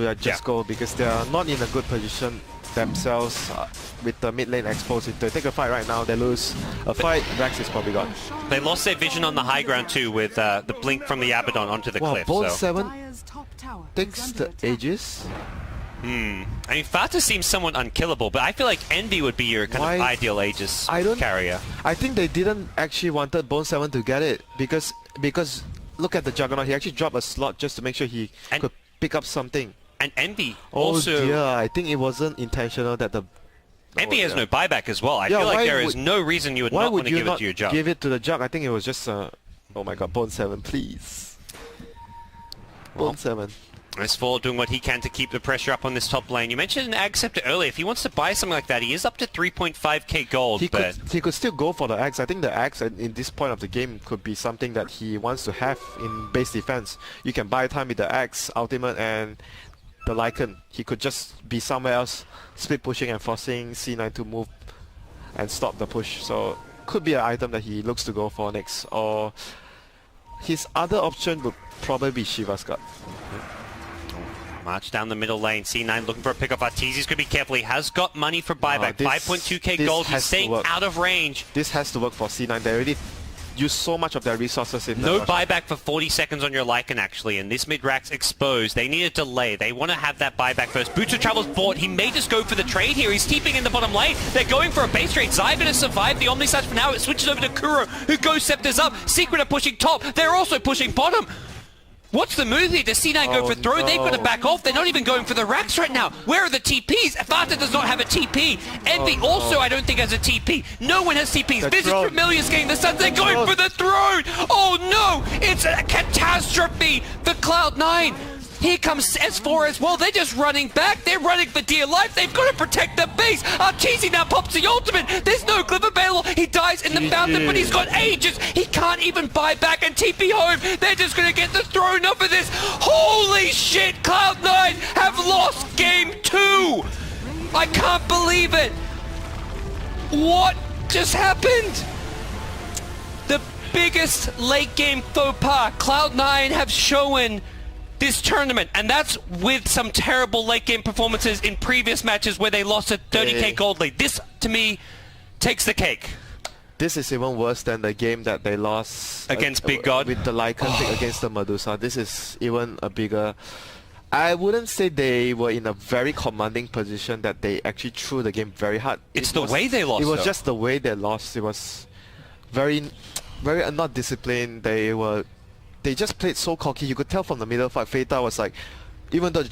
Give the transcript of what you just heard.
to just go because they are not in a good position themselves with the mid lane exposed. If they take a fight right now, they lose a fight. Rex is probably gone. They lost their vision on the high ground too with the blink from the Abaddon onto the cliff. Bone so. 7 takes the Aegis. I mean, Fata seems somewhat unkillable, but I feel like Envy would be your kind of ideal Aegis carrier. I think they didn't actually wanted Bone 7 to get it because look at the Juggernaut. He actually dropped a slot just to make sure he could pick up something. And Envy also... Oh dear, I think it wasn't intentional that the... Envy has no buyback as well. I feel like there is no reason you would not want to give it to your Jug. Give it to the Jug? I think it was just oh my god, Bone 7, please. Bone 7. S4 doing what he can to keep the pressure up on this top lane. You mentioned an Ag Scepter earlier. If he wants to buy something like that, he is up to 3.5k gold. He could still go for the Axe. I think the Axe in this point of the game could be something that he wants to have in base defense. You can buy time with the Axe, Ultimate, and the Lycan. He could just be somewhere else, split pushing and forcing C9 to move and stop the push. So could be an item that he looks to go for next. Or his other option would probably be Shiva's God. March down the middle lane. C9 looking for a pick off. Arteezy's going to be careful. He has got money for buyback. 5.2k gold. He's staying out of range. This has to work for C9. They already use so much of their resources in no buyback for 40 seconds on your Lycan, actually, and this mid-rack's exposed. They need a delay. They want to have that buyback first. Boots of Travel's bought. He may just go for the trade here. He's TPing in the bottom lane. They're going for a base trade. Zai going to survive the Omnislash for now. It switches over to Kuro, who goes Scepters up. Secret are pushing top. They're also pushing bottom. What's the move here? Does C9 go for throw? No. They've got to back off. They're not even going for the racks right now. Where are the TPs? Fata does not have a TP. Envy also, I don't think, has a TP. No one has TPs. Visit Familiar's getting the Suns. They're going for the throne. Oh no! It's a catastrophe for Cloud9. Here comes S4 as well. They're just running back. They're running for dear life. They've got to protect the base. Arteezy now pops the ultimate. There's no clip available. He dies in the fountain, but he's got Aegis. He can't even buy back and TP home. They're just going to get the throne off of this. Holy shit, Cloud9 have lost game 2. I can't believe it. What just happened? The biggest late game faux pas Cloud9 have shown this tournament, and that's with some terrible late game performances in previous matches where they lost a 30k gold lead. This, to me, takes the cake. This is even worse than the game that they lost against Big God with the Lycan pick against the Medusa. This is even a bigger... I wouldn't say they were in a very commanding position that they actually threw the game very hard. It's the way they lost. It was just the way they lost. It was very not disciplined. They just played so cocky. You could tell from the middle fight. Feta was like, even though